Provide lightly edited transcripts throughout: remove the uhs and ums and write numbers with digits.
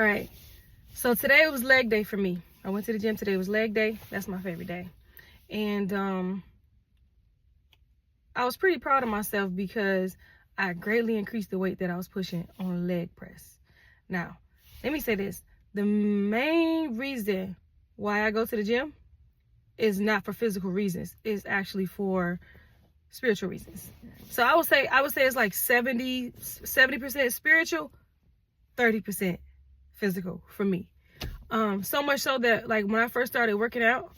All right. So today was leg day for me. I went to the gym today. It was leg day. That's my favorite day. And I was pretty proud of myself because I greatly increased the weight that I was pushing on leg press. Now, let me say this. The main reason why I go to the gym is not for physical reasons. It's actually for spiritual reasons. So I would say it's like 70% spiritual, 30% physical for me. So much so that like when I first started working out,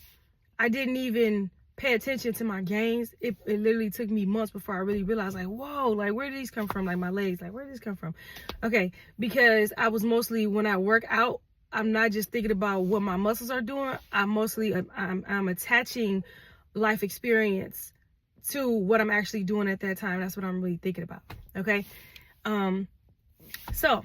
I didn't even pay attention to my gains. It literally took me months before I really realized, like, whoa, like where did these come from? Like my legs, like where did this come from? Okay, because I was mostly, when I work out, I'm not just thinking about what my muscles are doing. I'm attaching life experience to what I'm actually doing at that time. That's what I'm really thinking about. Okay. So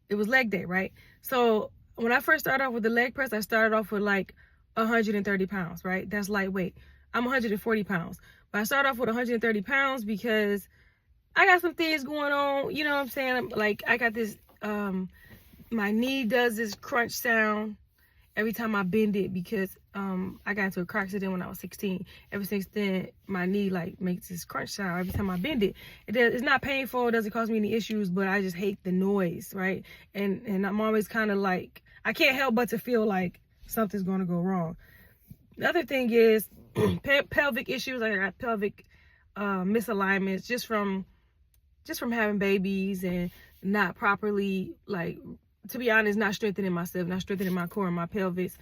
it was leg day, right? So when I first started off with the leg press, I started off with like 130 pounds, right? That's lightweight. I'm 140 pounds. But I started off with 130 pounds because I got some things going on. You know what I'm saying? Like I got this, my knee does this crunch sound every time I bend it because I got into a car accident when I was 16. Ever since then, my knee like makes this crunch sound every time I bend it. It's not painful. It doesn't cause me any issues, but I just hate the noise, right? And I'm always kind of like, I can't help but to feel like something's going to go wrong. The other thing is pelvic issues. I got pelvic misalignments just from having babies and not properly, like, to be honest, not strengthening myself, not strengthening my core and my pelvis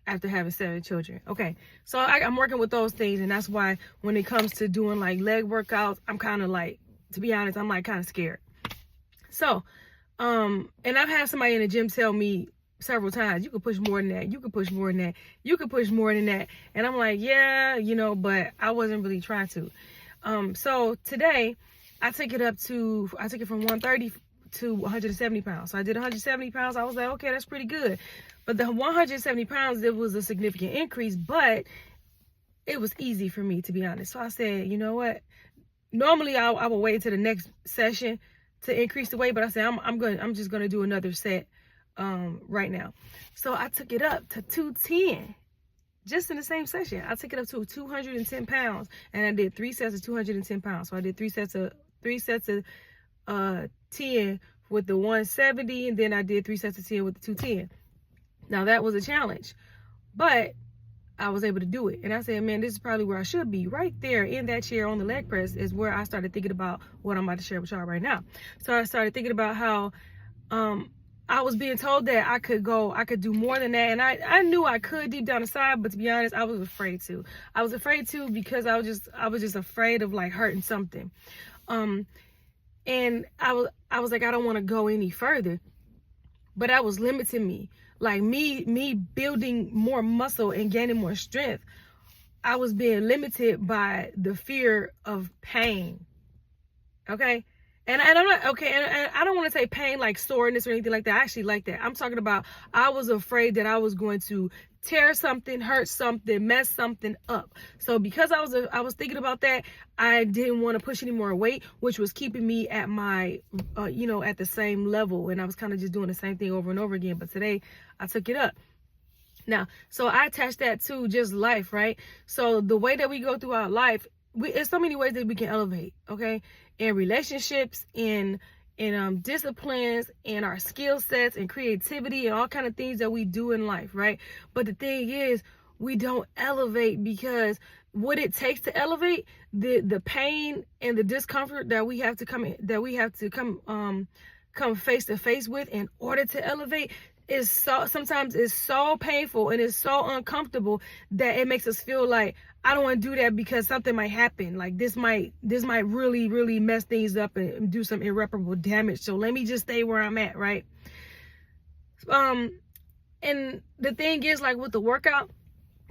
after having 7 children. Okay, so I'm working with those things, and that's why when it comes to doing like leg workouts, I'm kind of like, to be honest, I'm like kind of scared. So, and I've had somebody in the gym tell me several times, you could push more than that, you could push more than that, you could push more than that. And I'm like, yeah, you know, but I wasn't really trying to. So today I took it from 130 to 170 pounds. So I did 170 pounds. I was like, okay, that's pretty good. But the 170 pounds, it was a significant increase, but it was easy for me, to be honest. So I said, you know what? Normally I would wait until the next session to increase the weight, but I said, I'm just going to do another set right now. So I took it up to 210 just in the same session. I took it up to 210 pounds, and I did 3 sets of 210 pounds. So I did 3 sets of 10 with the 170, and then I did 3 sets of 10 with the 210. Now that was a challenge, but I was able to do it. And I said, man, this is probably where I should be. Right there in that chair on the leg press is where I started thinking about what I'm about to share with y'all right now. So I started thinking about how I was being told that I could do more than that. And I knew I could deep down inside, but to be honest, I was afraid to. I was afraid to because I was just afraid of like hurting something. And I was like, I don't want to go any further, but that was limiting me. Like me building more muscle and gaining more strength, I was being limited by the fear of pain. Okay. And I'm not, okay, and I don't want to say pain like soreness or anything like that. I actually like that. I'm talking about, I was afraid that I was going to tear something, hurt something, mess something up. So because I was thinking about that, I didn't want to push any more weight, which was keeping me at my, at the same level. And I was kind of just doing the same thing over and over again. But today I took it up. Now, so I attached that to just life, right? So the way that we go throughout life, there's so many ways that we can elevate, okay? In relationships, in disciplines, in our skill sets, and creativity, and all kind of things that we do in life, right? But the thing is, we don't elevate because what it takes to elevate, the pain and the discomfort that we have to come face to face with in order to elevate, is sometimes it's so painful and it's so uncomfortable that it makes us feel like, I don't want to do that because something might happen. Like this might really, really mess things up and do some irreparable damage. So let me just stay where I'm at, right? And the thing is, like with the workout,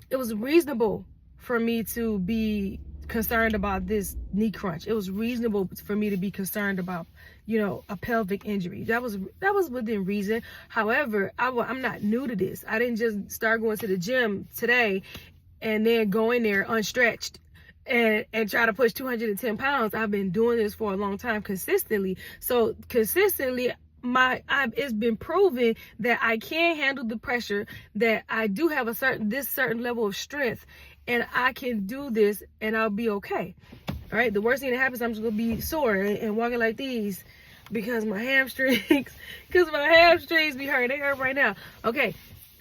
it was reasonable for me to be concerned about this knee crunch. It was reasonable for me to be concerned about, a pelvic injury. That was within reason. However, I'm not new to this. I didn't just start going to the gym today and then go in there unstretched and try to push 210 pounds. I've been doing this for a long time consistently. So consistently, it's been proven that I can handle the pressure, that I do have this certain level of strength, and I can do this and I'll be okay. All right. The worst thing that happens, I'm just gonna be sore and walking like these because my hamstrings be hurt. They hurt right now. Okay.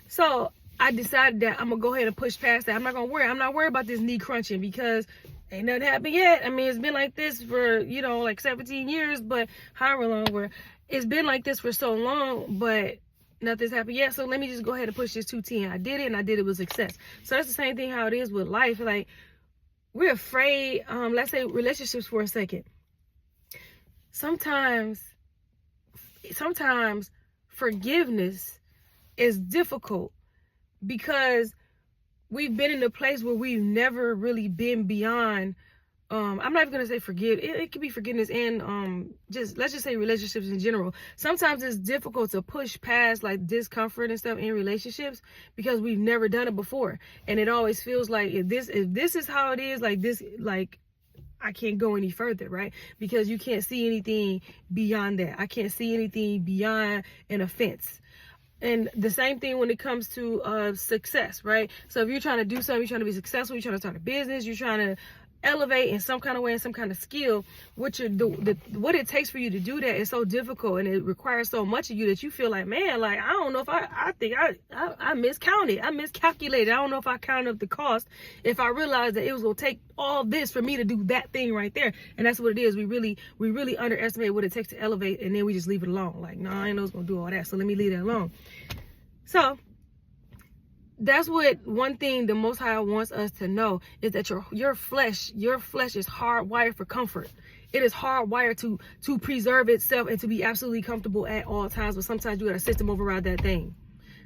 So I decided that I'm gonna go ahead and push past that. I'm not worried about this knee crunching because ain't nothing happened yet. I mean, it's been like this for, like 17 years, but however long it's been like this for so long, but nothing's happened yet. So let me just go ahead and push this 210. I did it, and I did it with success. So that's the same thing how it is with life. Like, we're afraid, let's say relationships for a second. Sometimes forgiveness is difficult because we've been in a place where we've never really been beyond. I'm not even gonna say forgive. It could be forgiveness and let's just say relationships in general. Sometimes it's difficult to push past like discomfort and stuff in relationships because we've never done it before, and it always feels like if this is how it is, like I can't go any further, right? Because you can't see anything beyond that. I can't see anything beyond an offense. And the same thing when it comes to success, right? So if you're trying to do something, you're trying to be successful, you're trying to start a business, you're trying to elevate in some kind of way, in some kind of skill, what it takes for you to do that is so difficult, and it requires so much of you that you feel like, man, like, I don't know if I think I miscounted, I miscalculated. I don't know if I counted up the cost, if I realized that it was going to take all this for me to do that thing right there. And that's what it is. We really underestimate what it takes to elevate, and then we just leave it alone. Like, no, I ain't know it's going to do all that, so let me leave that alone. So that's what one thing the Most High wants us to know is that your flesh is hardwired for comfort. It is hardwired to preserve itself and to be absolutely comfortable at all times. But sometimes you got to system override that thing.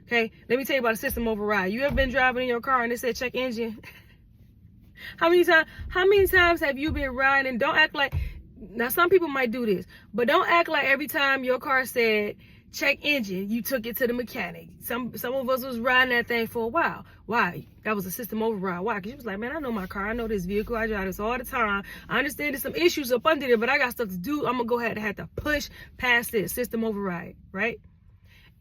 Okay, let me tell you about a system override. You ever been driving in your car and it said check engine? How many times have you been riding? Don't act like, now some people might do this, but don't act like every time your car said check engine, you took it to the mechanic. Some of us was riding that thing for a while. Why? That was a system override. Why? Because you was like, man, I know my car. I know this vehicle. I drive this all the time. I understand there's some issues up under there, but I got stuff to do. I'm going to go ahead and have to push past this system override, right?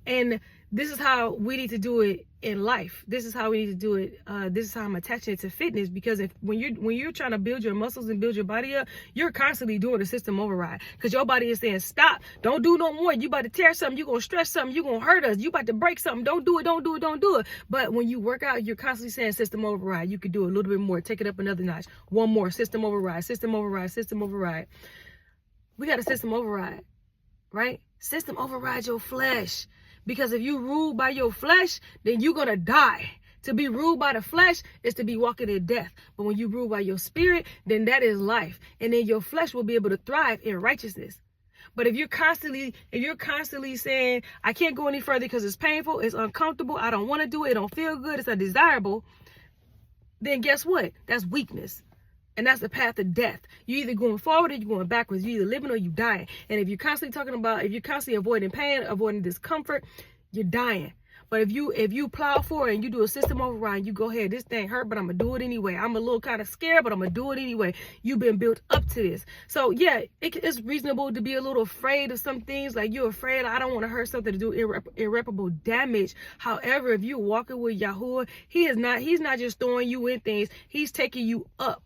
And this is how we need to do it in life. This is how we need to do it. This is how I'm attaching it to fitness, because when you're trying to build your muscles and build your body up, you're constantly doing a system override, because your body is saying, stop, don't do no more. You about to tear something, you're going to stress something, you're going to hurt us, you about to break something, don't do it. But when you work out, you're constantly saying system override. You could do a little bit more, take it up another notch, one more, system override. We got a system override, right? System override your flesh. Because if you rule by your flesh, then you're going to die. To be ruled by the flesh is to be walking in death. But when you rule by your spirit, then that is life. And then your flesh will be able to thrive in righteousness. But if you're constantly saying, I can't go any further because it's painful, it's uncomfortable, I don't want to do it, it don't feel good, it's undesirable, then guess what? That's weakness. And that's the path of death. You're either going forward or you're going backwards. You're either living or you're dying. And if you're constantly avoiding pain, avoiding discomfort, you're dying. But if you plow forward and you do a system override, and you go ahead, this thing hurt, but I'm going to do it anyway. I'm a little kind of scared, but I'm going to do it anyway. You've been built up to this. So yeah, it's reasonable to be a little afraid of some things. Like, you're afraid, I don't want to hurt something to do irreparable damage. However, if you're walking with Yahuwah, he's not just throwing you in things. He's taking you up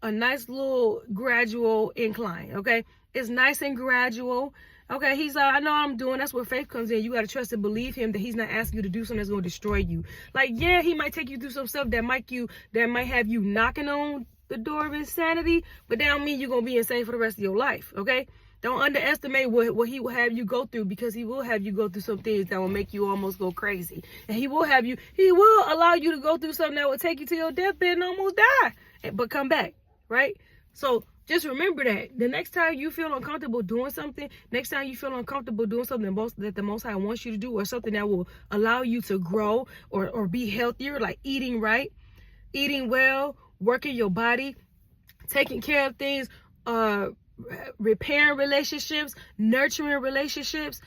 a nice little gradual incline, okay? It's nice and gradual, okay? He's like, I know I'm doing. That's where faith comes in. You got to trust and believe him that he's not asking you to do something that's going to destroy you. Like, yeah, he might take you through some stuff that might have you knocking on the door of insanity, but that don't mean you're going to be insane for the rest of your life, okay? Don't underestimate what he will have you go through, because he will have you go through some things that will make you almost go crazy. And he will allow you to go through something that will take you to your deathbed and almost die, but come back. Right? So just remember that the next time you feel uncomfortable doing something, that the Most High wants you to do, or something that will allow you to grow or be healthier, like eating right, eating well, working your body, taking care of things, repairing relationships, nurturing relationships,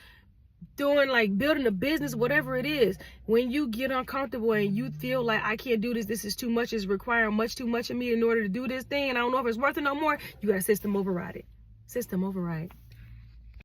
doing, like, building a business, whatever it is. When you get uncomfortable and you feel like, I can't do this is too much, it's requiring much too much of me in order to do this thing, and I don't know if it's worth it no more, you got to system override it. System override.